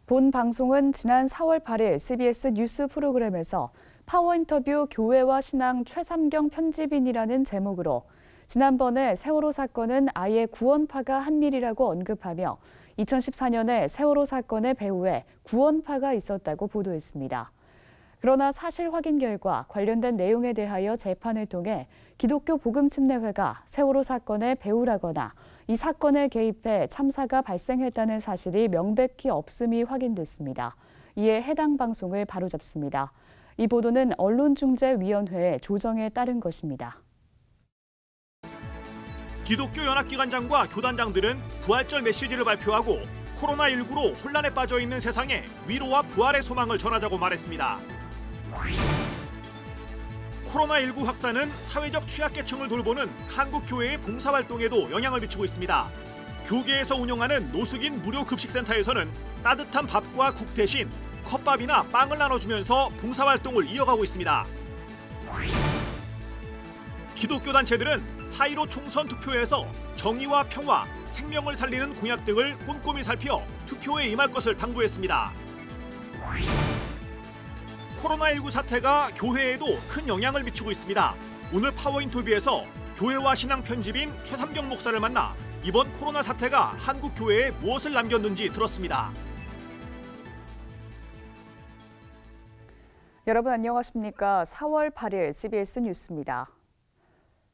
본 방송은 지난 4월 8일 CBS 뉴스 프로그램에서 파워 인터뷰 교회와 신앙 최삼경 편집인이라는 제목으로 지난번에 세월호 사건은 아예 구원파가 한 일이라고 언급하며 2014년에 세월호 사건의 배후에 구원파가 있었다고 보도했습니다. 그러나 사실 확인 결과 관련된 내용에 대하여 재판을 통해 기독교 복음침례회가 세월호 사건의 배후라거나 이 사건에 개입해 참사가 발생했다는 사실이 명백히 없음이 확인됐습니다. 이에 해당 방송을 바로잡습니다. 이 보도는 언론중재위원회의 조정에 따른 것입니다. 기독교 연합기관장과 교단장들은 부활절 메시지를 발표하고 코로나19로 혼란에 빠져 있는 세상에 위로와 부활의 소망을 전하자고 말했습니다. 코로나19 확산은 사회적 취약계층을 돌보는 한국교회의 봉사활동에도 영향을 미치고 있습니다. 교계에서 운영하는 노숙인 무료 급식센터에서는 따뜻한 밥과 국 대신 컵밥이나 빵을 나눠주면서 봉사활동을 이어가고 있습니다. 기독교 단체들은 4.15 총선 투표에서 정의와 평화, 생명을 살리는 공약 등을 꼼꼼히 살펴 투표에 임할 것을 당부했습니다. 코로나19 사태가 교회에도 큰 영향을 미치고 있습니다. 오늘 파워 인터뷰에서 교회와 신앙 편집인 최삼경 목사를 만나 이번 코로나 사태가 한국 교회에 무엇을 남겼는지 들었습니다. 여러분 안녕하십니까? 4월 8일 CBS 뉴스입니다.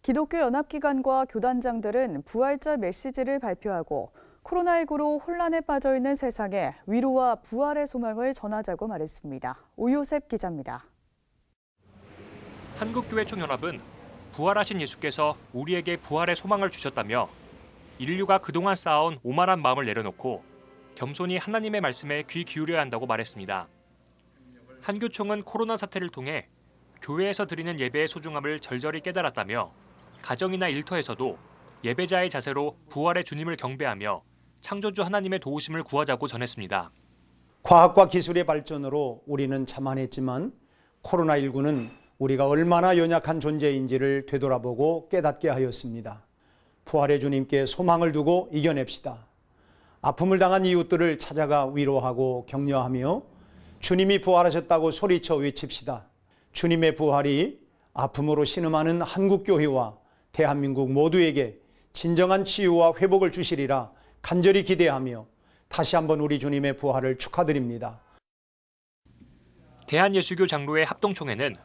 기독교 연합기관과 교단장들은 부활절 메시지를 발표하고 코로나19로 혼란에 빠져 있는 세상에 위로와 부활의 소망을 전하자고 말했습니다. 오요셉 기자입니다. 한국교회 총연합은 부활하신 예수께서 우리에게 부활의 소망을 주셨다며 인류가 그동안 쌓아온 오만한 마음을 내려놓고 겸손히 하나님의 말씀에 귀 기울여야 한다고 말했습니다. 한교총은 코로나 사태를 통해 교회에서 드리는 예배의 소중함을 절절히 깨달았다며 가정이나 일터에서도 예배자의 자세로 부활의 주님을 경배하며 창조주 하나님의 도우심을 구하자고 전했습니다. 과학과 기술의 발전으로 우리는 자만했지만 코로나19는 우리가 얼마나 연약한 존재인지를 되돌아보고 깨닫게 하였습니다. 부활의 주님께 소망을 두고 이겨냅시다. 아픔을 당한 이웃들을 찾아가 위로하고 격려하며 주님이 부활하셨다고 소리쳐 외칩시다. 주님의 부활이 아픔으로 신음하는 한국교회와 대한민국 모두에게 진정한 치유와 회복을 주시리라 간절히 기대하며 다시 한번 우리 주님의 부활을 축하드립니다. 대한예수교 장로회 합동총회는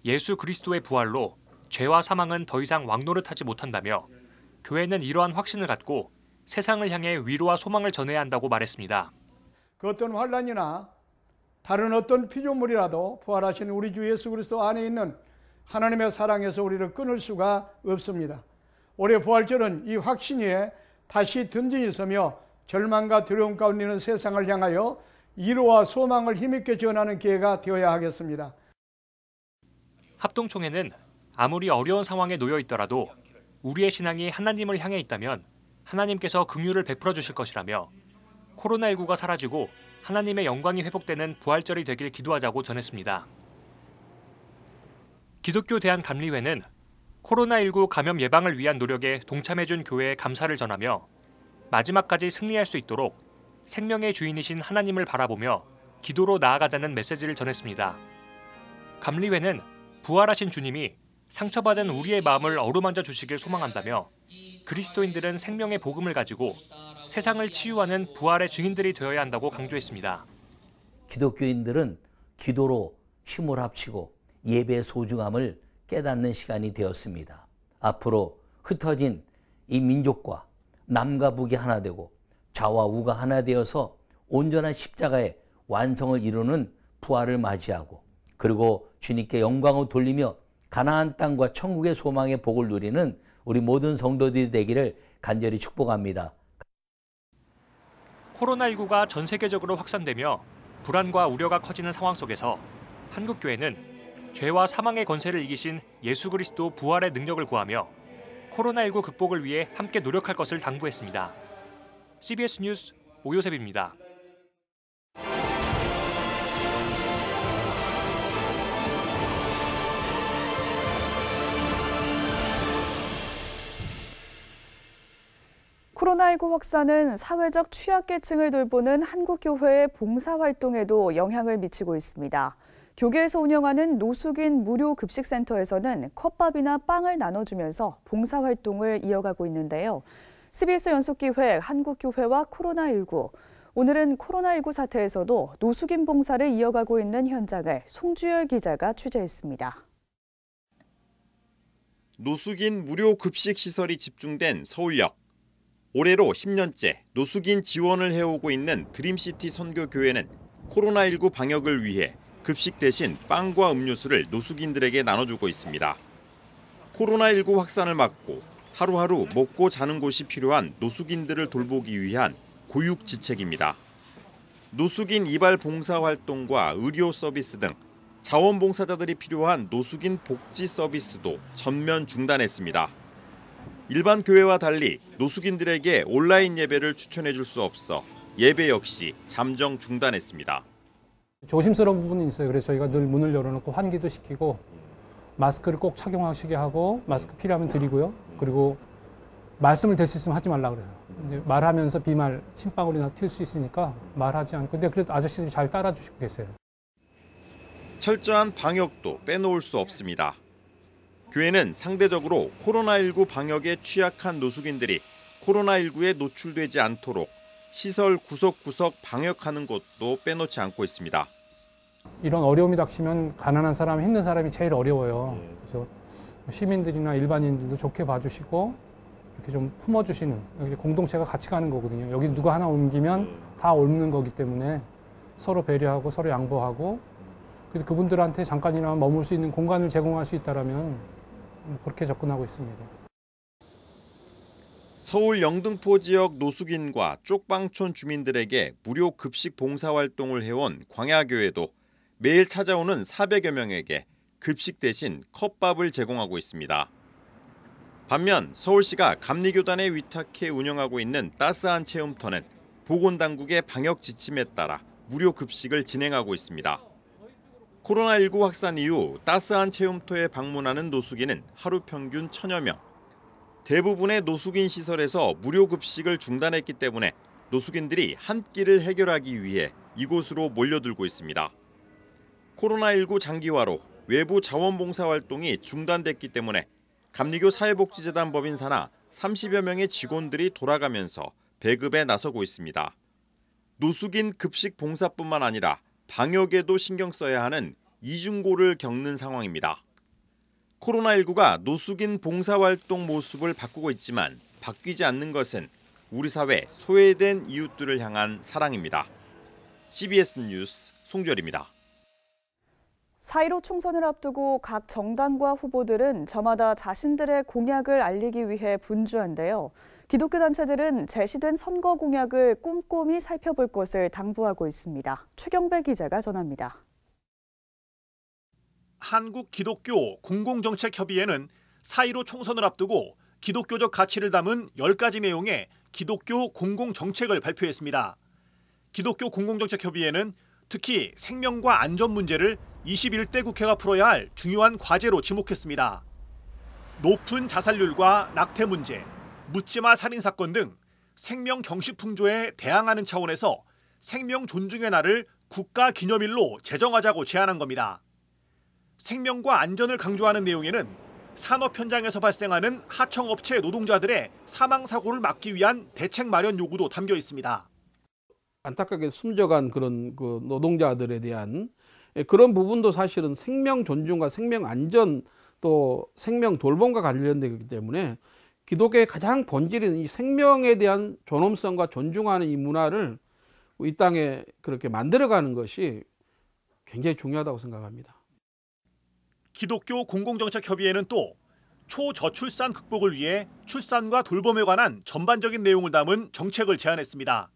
예수 그리스도의 부활로 죄와 사망은 더 이상 왕노릇하지 못한다며 교회는 이러한 확신을 갖고 세상을 향해 위로와 소망을 전해야 한다고 말했습니다. 그 어떤 환난이나 다른 어떤 피조물이라도 부활하신 우리 주 예수 그리스도 안에 있는 하나님의 사랑에서 우리를 끊을 수가 없습니다. 올해 부활절은 이 확신 위에 다시 든든히 서며 절망과 두려움 가운데 있는 세상을 향하여 위로와 소망을 힘있게 전하는 기회가 되어야 하겠습니다. 합동총회는 아무리 어려운 상황에 놓여 있더라도 우리의 신앙이 하나님을 향해 있다면 하나님께서 긍휼을 베풀어 주실 것이라며 코로나19가 사라지고 하나님의 영광이 회복되는 부활절이 되길 기도하자고 전했습니다. 기독교 대한감리회는 코로나19 감염 예방을 위한 노력에 동참해준 교회에 감사를 전하며 마지막까지 승리할 수 있도록 생명의 주인이신 하나님을 바라보며 기도로 나아가자는 메시지를 전했습니다. 감리회는 부활하신 주님이 상처받은 우리의 마음을 어루만져 주시길 소망한다며 그리스도인들은 생명의 복음을 가지고 세상을 치유하는 부활의 증인들이 되어야 한다고 강조했습니다. 기독교인들은 기도로 힘을 합치고 예배의 소중함을 깨닫는 시간이 되었습니다. 앞으로 흩어진 이 민족과 남과 북이 하나 되고 좌와 우가 하나 되어서 온전한 십자가의 완성을 이루는 부활을 맞이하고 그리고 주님께 영광을 돌리며 가나안 땅과 천국의 소망의 복을 누리는 우리 모든 성도들이 되기를 간절히 축복합니다. 코로나19가 전 세계적으로 확산되며 불안과 우려가 커지는 상황 속에서 한국교회는 죄와 사망의 권세를 이기신 예수 그리스도 부활의 능력을 구하며 코로나19 극복을 위해 함께 노력할 것을 당부했습니다. CBS 뉴스 오요셉입니다. 코로나19 확산은 사회적 취약계층을 돌보는 한국교회의 봉사활동에도 영향을 미치고 있습니다. 교계에서 운영하는 노숙인 무료 급식센터에서는 컵밥이나 빵을 나눠주면서 봉사활동을 이어가고 있는데요. CBS 연속기획 한국교회와 코로나19. 오늘은 코로나19 사태에서도 노숙인 봉사를 이어가고 있는 현장을 송주열 기자가 취재했습니다. 노숙인 무료 급식 시설이 집중된 서울역. 올해로 10년째 노숙인 지원을 해오고 있는 드림시티 선교교회는 코로나19 방역을 위해 급식 대신 빵과 음료수를 노숙인들에게 나눠주고 있습니다. 코로나19 확산을 막고 하루하루 먹고 자는 곳이 필요한 노숙인들을 돌보기 위한 고육지책입니다. 노숙인 이발 봉사활동과 의료 서비스 등 자원봉사자들이 필요한 노숙인 복지 서비스도 전면 중단했습니다. 일반 교회와 달리 노숙인들에게 온라인 예배를 추천해 줄 수 없어 예배 역시 잠정 중단했습니다. 조심스러운 부분이 있어요. 그래서 저희가 늘 문을 열어놓고 환기도 시키고 마스크를 꼭 착용하시게 하고 마스크 필요하면 드리고요. 그리고 말씀을 될 수 있으면 하지 말라 그래요. 이제 말하면서 비말 침방울이나 튈 수 있으니까 말하지 않고. 근데 그래도 아저씨들이 잘 따라주시고 계세요. 철저한 방역도 빼놓을 수 없습니다. 교회는 상대적으로 코로나19 방역에 취약한 노숙인들이 코로나19에 노출되지 않도록 시설 구석구석 방역하는 것도 빼놓지 않고 있습니다. 이런 어려움이 닥치면 가난한 사람, 힘든 사람이 제일 어려워요. 그래서 시민들이나 일반인들도 좋게 봐주시고 이렇게 좀 품어주시는, 여기 공동체가 같이 가는 거거든요. 여기 누가 하나 옮기면 다 옮는 거기 때문에 서로 배려하고 서로 양보하고, 그래서 그분들한테 잠깐이나마 머물 수 있는 공간을 제공할 수 있다면 그렇게 접근하고 있습니다. 서울 영등포 지역 노숙인과 쪽방촌 주민들에게 무료 급식 봉사활동을 해온 광야교회도 매일 찾아오는 400여 명에게 급식 대신 컵밥을 제공하고 있습니다. 반면 서울시가 감리교단에 위탁해 운영하고 있는 따스한 체험터는 보건당국의 방역 지침에 따라 무료 급식을 진행하고 있습니다. 코로나19 확산 이후 따스한 체험터에 방문하는 노숙인은 하루 평균 1000여 명. 대부분의 노숙인 시설에서 무료 급식을 중단했기 때문에 노숙인들이 한 끼를 해결하기 위해 이곳으로 몰려들고 있습니다. 코로나19 장기화로 외부 자원봉사 활동이 중단됐기 때문에 감리교 사회복지재단 법인 산하 30여 명의 직원들이 돌아가면서 배급에 나서고 있습니다. 노숙인 급식 봉사뿐만 아니라 방역에도 신경 써야 하는 이중고를 겪는 상황입니다. 코로나19가 노숙인 봉사활동 모습을 바꾸고 있지만 바뀌지 않는 것은 우리 사회 소외된 이웃들을 향한 사랑입니다. CBS 뉴스 송주열입니다. 4.15 총선을 앞두고 각 정당과 후보들은 저마다 자신들의 공약을 알리기 위해 분주한데요. 기독교 단체들은 제시된 선거 공약을 꼼꼼히 살펴볼 것을 당부하고 있습니다. 최경배 기자가 전합니다. 한국기독교 공공정책협의회는 4.15 총선을 앞두고 기독교적 가치를 담은 10가지 내용의 기독교 공공정책을 발표했습니다. 기독교 공공정책협의회는 특히 생명과 안전 문제를 21대 국회가 풀어야 할 중요한 과제로 지목했습니다. 높은 자살률과 낙태 문제, 묻지마 살인 사건 등 생명 경식 풍조에 대항하는 차원에서 생명 존중의 날을 국가 기념일로 제정하자고 제안한 겁니다. 생명과 안전을 강조하는 내용에는 산업 현장에서 발생하는 하청업체 노동자들의 사망 사고를 막기 위한 대책 마련 요구도 담겨 있습니다. 안타깝게 숨져간 그런 그 노동자들에 대한 그런 부분도 사실은 생명 존중과 생명 안전 또 생명 돌봄과 관련되기 때문에 기독교의 가장 본질인 이 생명에 대한 존엄성과 존중하는 이 문화를 이 땅에 그렇게 만들어가는 것이 굉장히 중요하다고 생각합니다. 기독교 공공정책협의회는 또 초저출산 극복을 위해 출산과 돌봄에 관한 전반적인 내용을 담은 정책을 제안했습니다.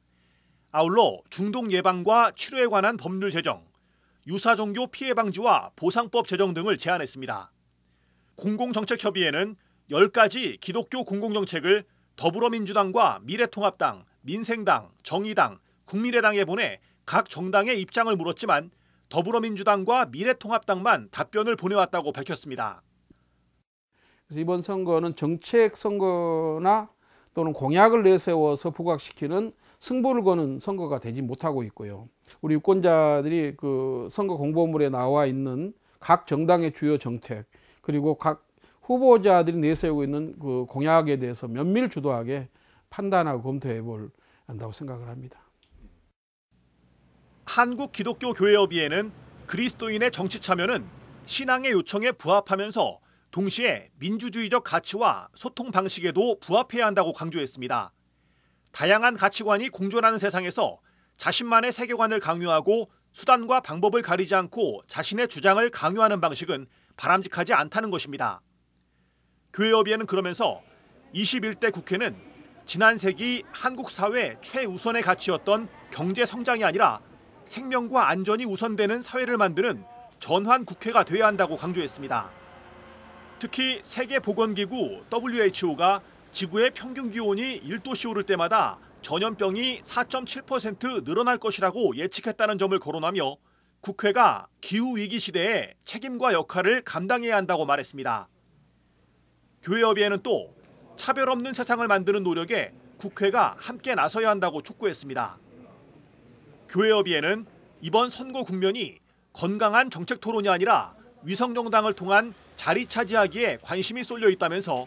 아울러 중동 예방과 치료에 관한 법률 제정, 유사종교 피해 방지와 보상법 제정 등을 제안했습니다. 공공정책협의회는 10가지 기독교 공공정책을 더불어민주당과 미래통합당, 민생당, 정의당, 국민의당에 보내 각 정당의 입장을 물었지만 더불어민주당과 미래통합당만 답변을 보내왔다고 밝혔습니다. 그래서 이번 선거는 정책 선거나 또는 공약을 내세워서 부각시키는 승부를 거는 선거가 되지 못하고 있고요. 우리 유권자들이 그 선거 공보물에 나와 있는 각 정당의 주요 정책, 그리고 각 후보자들이 내세우고 있는 그 공약에 대해서 면밀주도하게 판단하고 검토해 볼 한다고 생각을 합니다. 한국기독교교회협의회는 그리스도인의 정치 참여는 신앙의 요청에 부합하면서 동시에 민주주의적 가치와 소통 방식에도 부합해야 한다고 강조했습니다. 다양한 가치관이 공존하는 세상에서 자신만의 세계관을 강요하고 수단과 방법을 가리지 않고 자신의 주장을 강요하는 방식은 바람직하지 않다는 것입니다. 교회협의회는 그러면서 21대 국회는 지난 세기 한국 사회 최우선의 가치였던 경제 성장이 아니라 생명과 안전이 우선되는 사회를 만드는 전환 국회가 돼야 한다고 강조했습니다. 특히 세계보건기구 WHO가 지구의 평균 기온이 1도씨 오를 때마다 전염병이 4.7% 늘어날 것이라고 예측했다는 점을 거론하며 국회가 기후위기 시대에 책임과 역할을 감당해야 한다고 말했습니다. 교회협의회는 또 차별 없는 세상을 만드는 노력에 국회가 함께 나서야 한다고 촉구했습니다. 교회협의회는 이번 선거 국면이 건강한 정책 토론이 아니라 위성정당을 통한 자리 차지하기에 관심이 쏠려 있다면서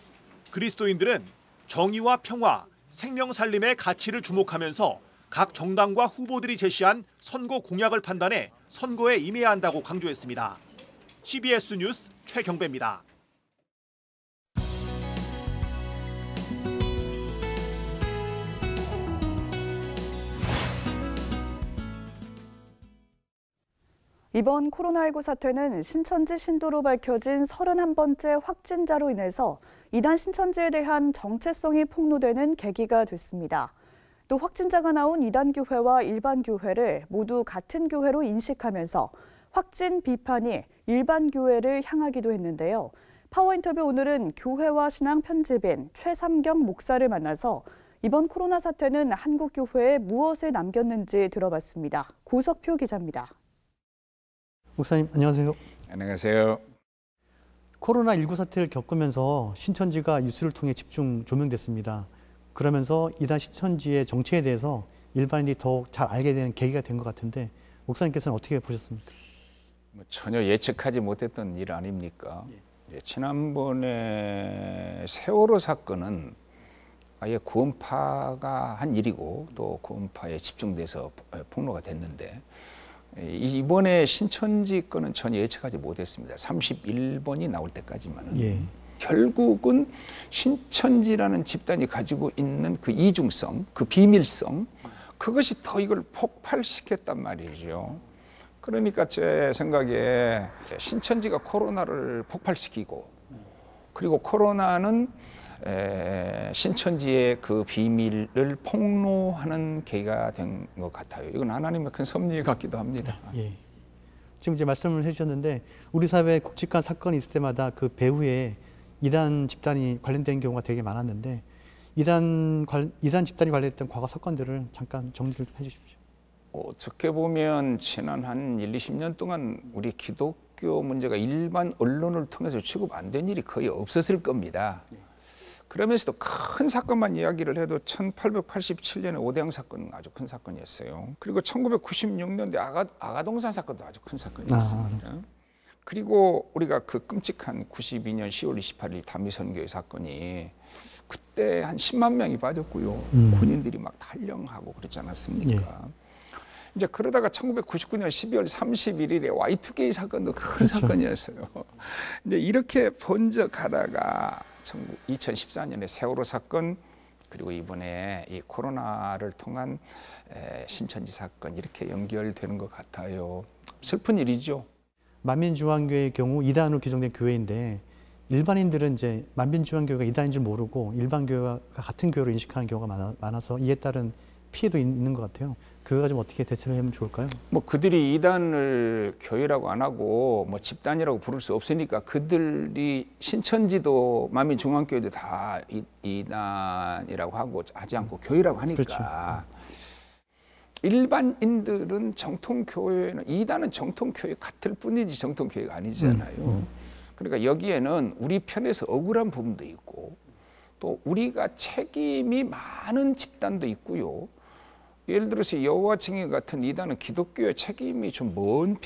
그리스도인들은 정의와 평화, 생명 살림의 가치를 주목하면서 각 정당과 후보들이 제시한 선거 공약을 판단해 선거에 임해야 한다고 강조했습니다. CBS 뉴스 최경배입니다. 이번 코로나19 사태는 신천지 신도로 밝혀진 31번째 확진자로 인해서 이단 신천지에 대한 정체성이 폭로되는 계기가 됐습니다. 또 확진자가 나온 이단 교회와 일반 교회를 모두 같은 교회로 인식하면서 확진 비판이 일반 교회를 향하기도 했는데요. 파워인터뷰 오늘은 교회와 신앙 편집인 최삼경 목사를 만나서 이번 코로나 사태는 한국 교회에 무엇을 남겼는지 들어봤습니다. 고석표 기자입니다. 목사님 안녕하세요. 안녕하세요. 코로나19 사태를 겪으면서 신천지가 뉴스를 통해 집중 조명됐습니다. 그러면서 이단 신천지의 정체에 대해서 일반인들이 더욱 잘 알게 되는 계기가 된 것 같은데 목사님께서는 어떻게 보셨습니까? 전혀 예측하지 못했던 일 아닙니까? 예. 지난번에 세월호 사건은 아예 구원파가 한 일이고 또 구원파에 집중돼서 폭로가 됐는데 이번에 신천지 건은 전혀 예측하지 못했습니다. 31번이 나올 때까지만은. 예. 결국은 신천지라는 집단이 가지고 있는 그 이중성, 그 비밀성, 그것이 더 이걸 폭발시켰단 말이죠. 그러니까 제 생각에 신천지가 코로나를 폭발시키고 그리고 코로나는 신천지의 그 비밀을 폭로하는 계기가 된 것 같아요. 이건 하나님의 큰 섭리 같기도 합니다. 예. 지금 이제 말씀을 해주셨는데 우리 사회에 굵직한 사건이 있을 때마다 그 배후에 이단 집단이 관련된 경우가 되게 많았는데 이단 집단이 관련했던 과거 사건들을 잠깐 정리를 좀 해주십시오. 어떻게 보면 지난 한 1, 20년 동안 우리 기독교 문제가 일반 언론을 통해서 취급 안 된 일이 거의 없었을 겁니다. 그러면서도 큰 사건만 이야기를 해도 1887년에 오대양 사건은 아주 큰 사건이었어요. 그리고 1996년대 아가동산 사건도 아주 큰 사건이었습니다. 그리고 우리가 그 끔찍한 92년 10월 28일 단미선교회 사건이 그때 한 10만 명이 빠졌고요. 군인들이 막 탈영하고 그러지 않았습니까? 예. 이제 그러다가 1999년 12월 31일에 Y2K 사건도 큰 그렇죠. 사건이었어요. 이제 이렇게 번져 가다가 2014년에 세월호 사건 그리고 이번에 이 코로나를 통한 신천지 사건 이렇게 연결되는 것 같아요. 슬픈 일이죠. 만민중앙교회의 경우 이단으로 규정된 교회인데 일반인들은 이제 만민중앙교회가 이단인 줄 모르고 일반 교회와 같은 교회로 인식하는 경우가 많아서 이에 따른 피해도 있는 것 같아요. 교회가 좀 어떻게 대처를 하면 좋을까요? 뭐 그들이 이단을 교회라고 안 하고 뭐 집단이라고 부를 수 없으니까 그들이 신천지도 만민중앙교회도 다 이단이라고 하고 하지 않고 교회라고 하니까 그렇죠. 일반인들은 정통교회는 이단은 정통교회 같을 뿐이지 정통교회가 아니잖아요. 그러니까 여기에는 우리 편에서 억울한 부분도 있고 또 또 우리가 책임이 많은 집단도 있고요. 예를 들어서 여호와 증인 같은 이단은 기독교의 책임이 좀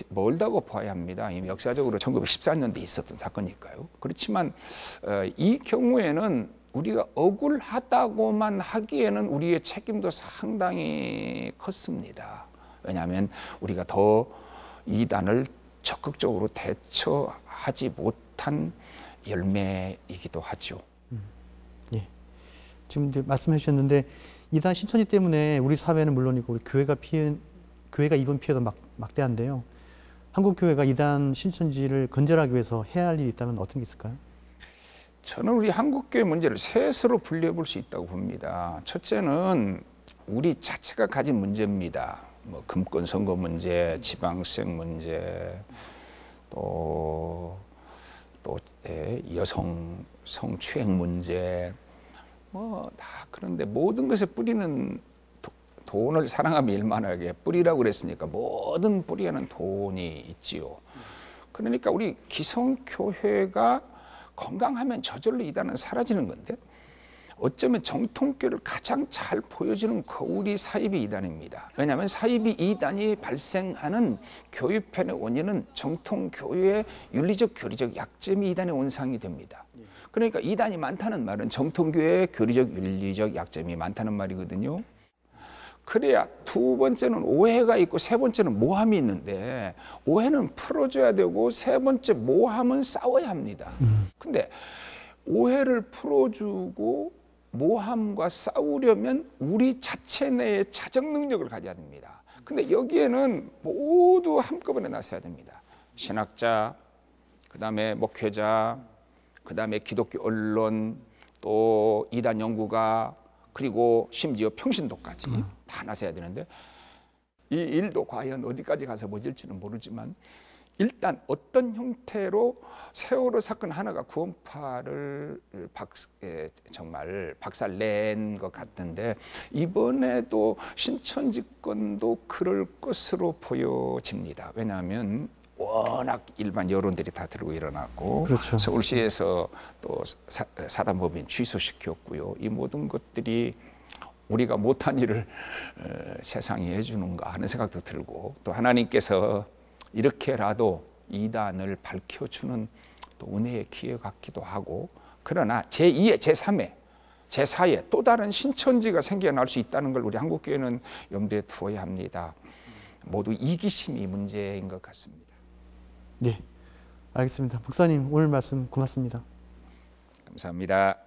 멀다고 봐야 합니다. 이미 역사적으로 1914년도에 있었던 사건이니까요. 그렇지만 이 경우에는 우리가 억울하다고만 하기에는 우리의 책임도 상당히 컸습니다. 왜냐하면 우리가 더 이단을 적극적으로 대처하지 못한 열매이기도 하죠. 예. 지금 이제 말씀해 주셨는데 이단 신천지 때문에 우리 사회는 물론이고 우리 교회가 입은 피해도 막대한데요. 한국 교회가 이단 신천지를 건절하기 위해서 해야 할 일이 있다면 어떤 게 있을까요? 저는 우리 한국 교회 문제를 셋으로 분류해 볼 수 있다고 봅니다. 첫째는 우리 자체가 가진 문제입니다. 뭐 금권 선거 문제, 지방세 문제, 또 여성 성추행 문제. 뭐 다 그런데 모든 것에 뿌리는 돈을 사랑하며 일만하게 뿌리라고 그랬으니까 모든 뿌리에는 돈이 있지요. 그러니까 우리 기성교회가 건강하면 저절로 이단은 사라지는 건데 어쩌면 정통교를 가장 잘 보여주는 거울이 사이비 이단입니다. 왜냐하면 사이비 이단이 발생하는 교회편의 원인은 정통교회의 윤리적 교리적 약점이 이단의 원상이 됩니다. 그러니까 이단이 많다는 말은 정통교회의 교리적 윤리적 약점이 많다는 말이거든요. 그래야 두 번째는 오해가 있고 세 번째는 모함이 있는데 오해는 풀어줘야 되고 세 번째 모함은 싸워야 합니다. 근데 오해를 풀어주고 모함과 싸우려면 우리 자체 내에 자정 능력을 가져야 됩니다. 근데 여기에는 모두 한꺼번에 나서야 됩니다. 신학자, 그다음에 목회자, 그다음에 기독교 언론, 또 이단 연구가, 그리고 심지어 평신도까지 다 나서야 되는데 이 일도 과연 어디까지 가서 멎을지는 모르지만 일단 어떤 형태로 세월호 사건 하나가 구원파를 정말 박살낸 것 같은데 이번에도 신천지 건도 그럴 것으로 보여집니다. 왜냐하면 워낙 일반 여론들이 다 들고 일어났고 그렇죠. 서울시에서 또 사단법인 취소시켰고요. 이 모든 것들이 우리가 못한 일을 세상이 해주는가 하는 생각도 들고 또 하나님께서 이렇게라도 이단을 밝혀주는 또 은혜의 기회 같기도 하고 그러나 제2의 제3의 제4의 또 다른 신천지가 생겨날 수 있다는 걸 우리 한국교회는 염두에 두어야 합니다. 모두 이기심이 문제인 것 같습니다. 네, 알겠습니다. 목사님 오늘 말씀 고맙습니다. 감사합니다.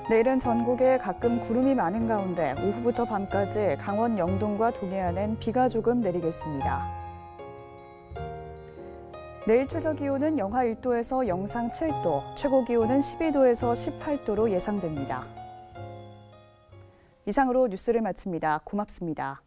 내일은 전국에 가끔 구름이 많은 가운데 오후부터 밤까지 강원 영동과 동해안엔 비가 조금 내리겠습니다. 내일 최저기온은 영하 1도에서 영상 7도, 최고기온은 12도에서 18도로 예상됩니다. 이상으로 뉴스를 마칩니다. 고맙습니다.